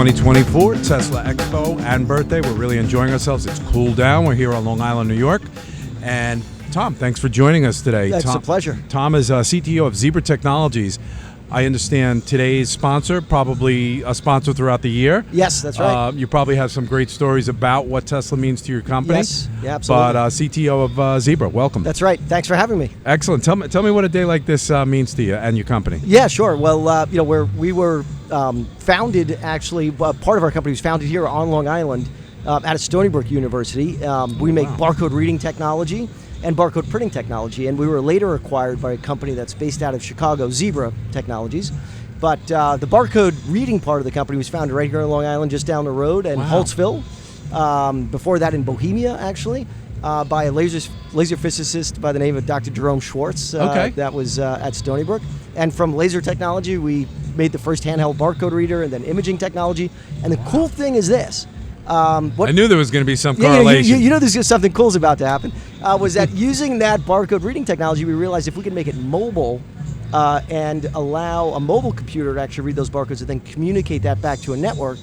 2024 Tesla Expo and birthday. We're really enjoying ourselves. It's cooled down. We're here on Long Island, New York. And Tom, thanks for joining us today. It's a pleasure. Tom is CTO of Zebra Technologies. I understand today's sponsor, probably a sponsor throughout the year. Yes, that's right. You probably have some great stories about what Tesla means to your company. Yes, yeah, absolutely. But CTO of Zebra, welcome. That's right. Thanks for having me. Excellent. Tell me what a day like this means to you and your company. Yeah, sure. Well, we were founded, actually, part of our company was founded here on Long Island at Stony Brook University. We make barcode reading technology and barcode printing technology, and we were later acquired by a company that's based out of Chicago, Zebra Technologies. But the barcode reading part of the company was founded right here on Long Island, just down the road in Holtzville. Before that in Bohemia, actually, by a laser physicist by the name of Dr. Jerome Schwartz. That was at Stony Brook. And from laser technology, we made the first handheld barcode reader and then imaging technology. And the cool thing is this. I knew there was going to be some correlation. You know there's something cool's about to happen. Was that using that barcode reading technology, we realized if we could make it mobile and allow a mobile computer to actually read those barcodes and then communicate that back to a network,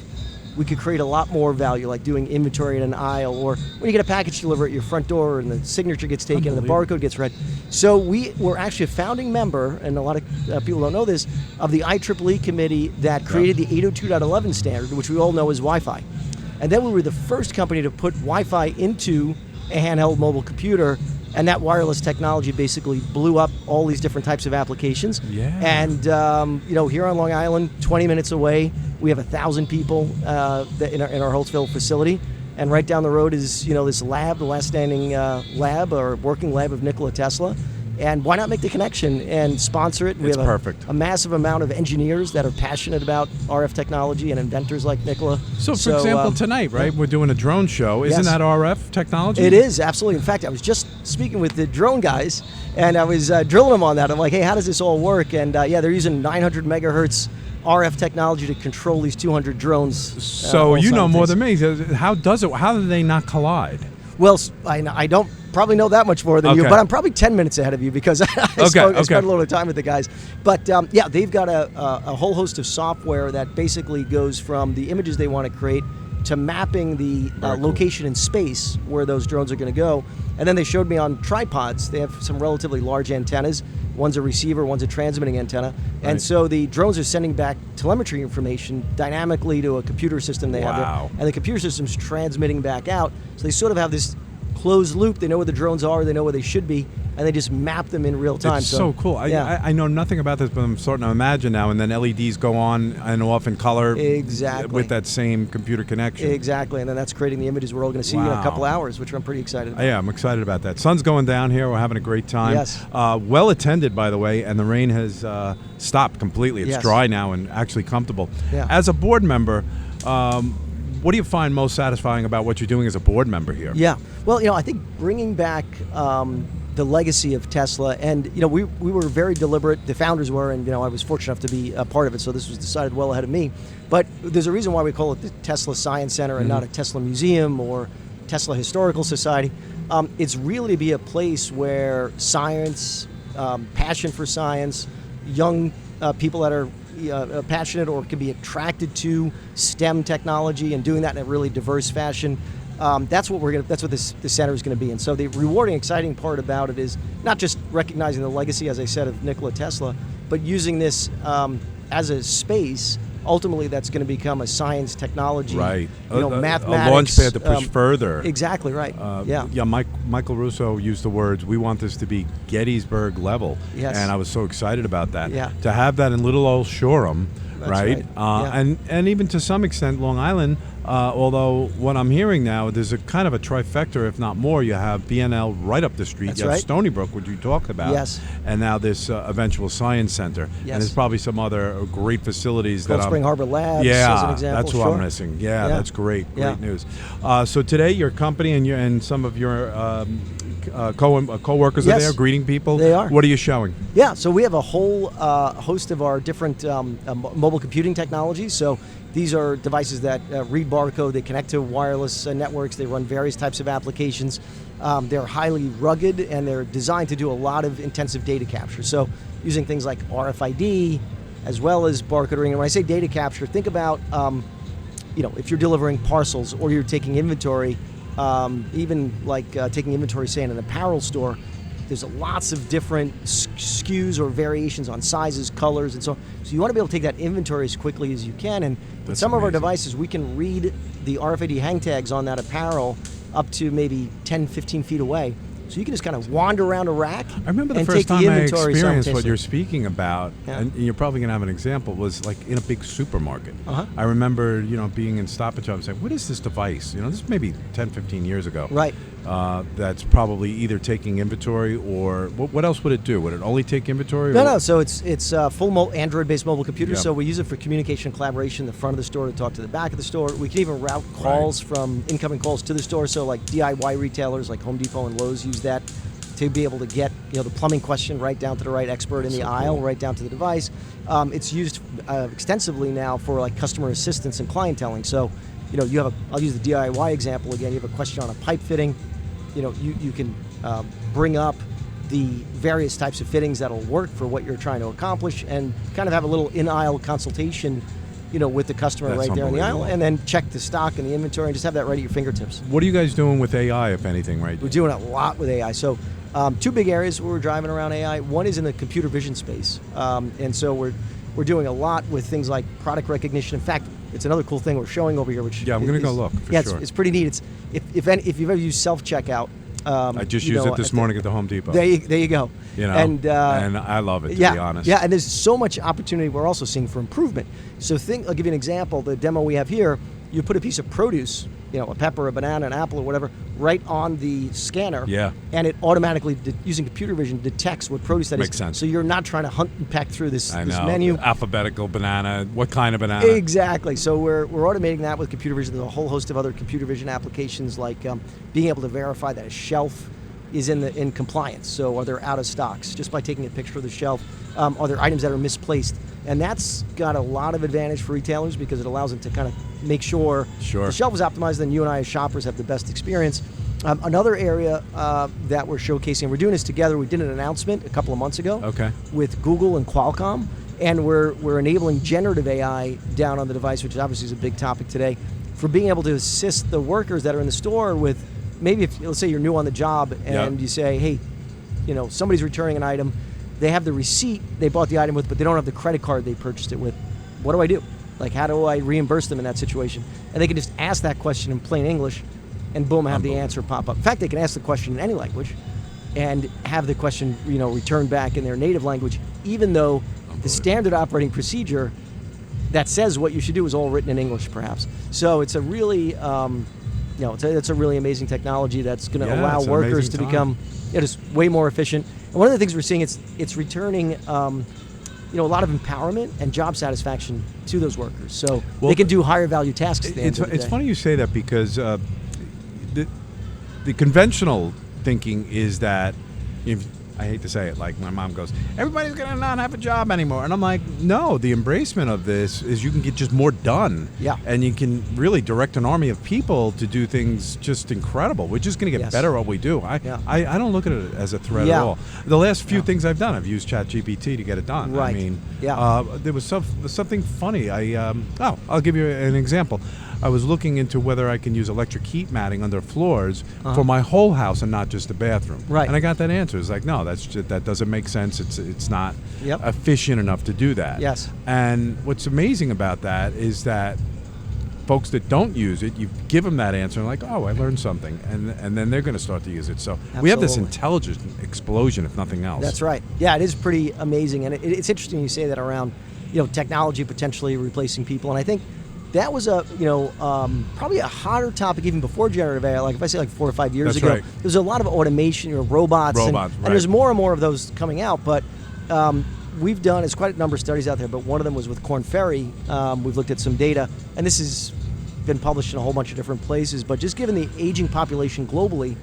we could create a lot more value, like doing inventory in an aisle, or when you get a package delivered at your front door and the signature gets taken and the barcode gets read. So we were actually a founding member, and a lot of people don't know this, of the IEEE committee that created the 802.11 standard, which we all know as Wi-Fi. And then we were the first company to put Wi-Fi into a handheld mobile computer, and that wireless technology basically blew up all these different types of applications. Yeah. And here on Long Island, 20 minutes away, we have 1,000 people in our Holtzville facility. And right down the road is this lab, the last standing lab or working lab of Nikola Tesla. And why not make the connection and sponsor it? We have perfect. A massive amount of engineers that are passionate about RF technology and inventors like Nikola. So, for example, tonight, right, we're doing a drone show. Isn't that RF technology? It is, absolutely. In fact, I was just speaking with the drone guys, and I was drilling them on that. I'm like, hey, how does this all work? And they're using 900 megahertz RF technology to control these 200 drones. So you know more than me. How do they not collide? Well, I don't probably know that much more than you, but I'm probably 10 minutes ahead of you because I spent a little time with the guys. But they've got a whole host of software that basically goes from the images they want to create to mapping the location in space where those drones are going to go. And then they showed me on tripods. They have some relatively large antennas. One's a receiver, one's a transmitting antenna. And so the drones are sending back telemetry information dynamically to a computer system they have there. And the computer system's transmitting back out. So they sort of have this closed loop. They know where the drones are, they know where they should be, and they just map them in real time. It's so cool. I know nothing about this, but I'm starting to imagine now. And then LEDs go on and off in color with that same computer connection. Exactly, and then that's creating the images we're all going to see in a couple hours, which I'm pretty excited about. Yeah, I'm excited about that. Sun's going down here. We're having a great time. Yes. Well attended, by the way, and the rain has stopped completely. It's dry now and actually comfortable. Yeah. As a board member, what do you find most satisfying about what you're doing as a board member here? Yeah, well, I think bringing back the legacy of Tesla, and we were very deliberate. The founders were, and I was fortunate enough to be a part of it. So this was decided well ahead of me. But there's a reason why we call it the Tesla Science Center and not a Tesla Museum or Tesla Historical Society. It's really to be a place where science, passion for science, young people that are passionate or can be attracted to STEM technology and doing that in a really diverse fashion. That's what this center is going to be. And so the rewarding, exciting part about it is not just recognizing the legacy, as I said, of Nikola Tesla, but using this as a space. Ultimately, that's going to become a science, technology, mathematics. A launch pad to push further. Exactly right. Michael Russo used the words, "We want this to be Gettysburg level," and I was so excited about that. Yeah. To have that in little old Shoreham, right? And even to some extent, Long Island. Although what I'm hearing now, there's a kind of a trifecta, if not more. You have BNL right up the street. You have Stony Brook, which you talked about. Yes. And now this eventual science center. Yes. And there's probably some other great facilities Cold Spring Harbor Labs, as an example. That's what I'm missing. Yeah, that's great. Great news. So today, your company and some of your co-workers are there greeting people. They are. What are you showing? Yeah, so we have a whole host of our different mobile computing technologies. So these are devices that read barcode, they connect to wireless networks, they run various types of applications. They're highly rugged and they're designed to do a lot of intensive data capture. So using things like RFID as well as barcode reading. And when I say data capture, think about if you're delivering parcels or you're taking inventory, even like taking inventory, say, in an apparel store, there's lots of different SKUs or variations on sizes, colors, and so on. So you want to be able to take that inventory as quickly as you can. And with some of our devices, we can read the RFID hang tags on that apparel up to maybe 10, 15 feet away. So you can just kind of wander around a rack. I remember the first time I experienced what you're speaking about, and you're probably going to have an example, was like in a big supermarket. I remember, being in Stop and Shop and saying, what is this device? This is maybe 10, 15 years ago. Right. That's probably either taking inventory or, what else would it do? Would it only take inventory? No. So it's full Android-based mobile computer. So we use it for communication and collaboration in the front of the store to talk to the back of the store. We can even route calls from incoming calls to the store. So like DIY retailers like Home Depot and Lowe's use that to be able to get the plumbing question right down to the right expert in the aisle, right down to the device. It's used extensively now for like customer assistance and clienteling. So you have I'll use the DIY example again. You have a question on a pipe fitting. You can bring up the various types of fittings that'll work for what you're trying to accomplish, and kind of have a little in-aisle consultation with the customer right there in the aisle, and then check the stock and the inventory and just have that right at your fingertips. What are you guys doing with AI, if anything, right? We're doing a lot with AI. So two big areas where we're driving around AI. One is in the computer vision space. And so we're doing a lot with things like product recognition. In fact, it's another cool thing we're showing over here. Which I'm going to go look, for sure. It's pretty neat. It's if you've ever used self-checkout. I just used it this morning at the Home Depot. There you go. And I love it, to be honest. Yeah, and there's so much opportunity we're also seeing for improvement. So I'll give you an example. The demo we have here, you put a piece of produce, a pepper, a banana, an apple, or whatever, right on the scanner. Yeah. And it automatically, using computer vision, detects what produce that is. Makes sense. So you're not trying to hunt and peck through this menu. Alphabetical banana. What kind of banana? Exactly. So we're automating that with computer vision. There's a whole host of other computer vision applications, like being able to verify that a shelf is in compliance. So are there out of stocks just by taking a picture of the shelf? Are there items that are misplaced? And that's got a lot of advantage for retailers because it allows them to kind of make sure the shelf is optimized, then you and I as shoppers have the best experience. Another area that we're showcasing, we're doing this together, we did an announcement a couple of months ago with Google and Qualcomm, and we're enabling generative AI down on the device, which obviously is a big topic today, for being able to assist the workers that are in the store with, maybe if, let's say you're new on the job and you say, hey, somebody's returning an item, they have the receipt they bought the item with, but they don't have the credit card they purchased it with. What do I do? Like, how do I reimburse them in that situation? And they can just ask that question in plain English, and boom, have the answer pop up. In fact, they can ask the question in any language and have the question, returned back in their native language, even though the standard operating procedure that says what you should do is all written in English, perhaps. So it's a really, it's a really amazing technology that's going to allow workers to become just way more efficient. And one of the things we're seeing, it's returning a lot of empowerment and job satisfaction to those workers. So they can do higher value tasks at the end of the day. It's funny you say that because the conventional thinking is that, I hate to say it, like my mom goes, everybody's going to not have a job anymore. And I'm like, no, the embracement of this is you can get just more done. Yeah. And you can really direct an army of people to do things just incredible. We're just going to get better at what we do. I don't look at it as a threat at all. The last few things I've done, I've used ChatGPT to get it done. Right. I mean, there was something funny. I'll give you an example. I was looking into whether I can use electric heat matting under floors for my whole house and not just the bathroom. Right. And I got that answer. It's like, no, that doesn't make sense. It's not efficient enough to do that. Yes. And what's amazing about that is that folks that don't use it, you give them that answer and like, oh, I learned something, and then they're going to start to use it. So we have this intelligent explosion, if nothing else. That's right. Yeah, it is pretty amazing, and it's interesting you say that around, technology potentially replacing people, and I think that was probably a hotter topic even before generative AI. Like if I say 4 or 5 years ago, right. There's a lot of automation, robots, and there's more and more of those coming out. But we've done, it's quite a number of studies out there, but one of them was with Korn Ferry. We've looked at some data, and this has been published in a whole bunch of different places. But just given the aging population globally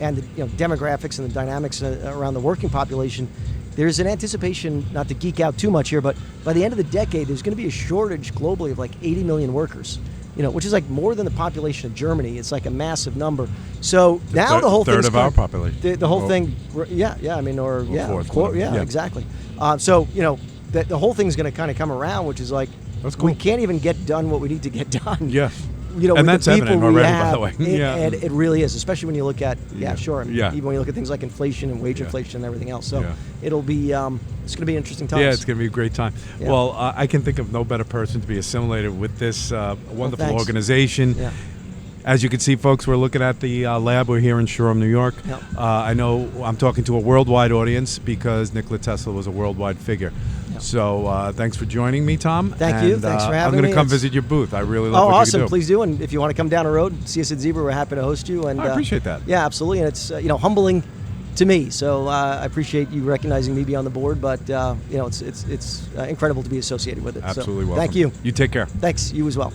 and the demographics and the dynamics around the working population, there's an anticipation, not to geek out too much here, but by the end of the decade, there's going to be a shortage globally of 80 million workers, which is more than the population of Germany. It's like a massive number. So now the whole thing, third of our population. The whole thing, exactly. So the whole thing's going to kind of come around, which is That's cool. We can't even get done what we need to get done. Yeah. You know, and with that's the people evident we already, have, by the way. And it really is, especially when you look at, sure, Yeah. even when you look at things like inflation and wage inflation and everything else. So Yeah. it'll be, it's going to be an interesting time. Yeah, it's going to be a great time. Yeah. Well, I can think of no better person to be assimilated with this wonderful thanks. organization. Yeah. As you can see, folks, we're looking at the lab. We're here in Shoreham, New York. Yep. I know I'm talking to a worldwide audience because Nikola Tesla was a worldwide figure. Yep. So thanks for joining me, Tom. Thank you. Thanks for having me. I'm going to come visit your booth. I really love what awesome. you do. Please do. And if you want to come down the road, see us at Zebra, we're happy to host you. And I appreciate that. Yeah, absolutely. And it's humbling to me. So I appreciate you recognizing me beyond the board. But it's incredible to be associated with it. Absolutely so, welcome. Thank you. You take care. Thanks. You as well.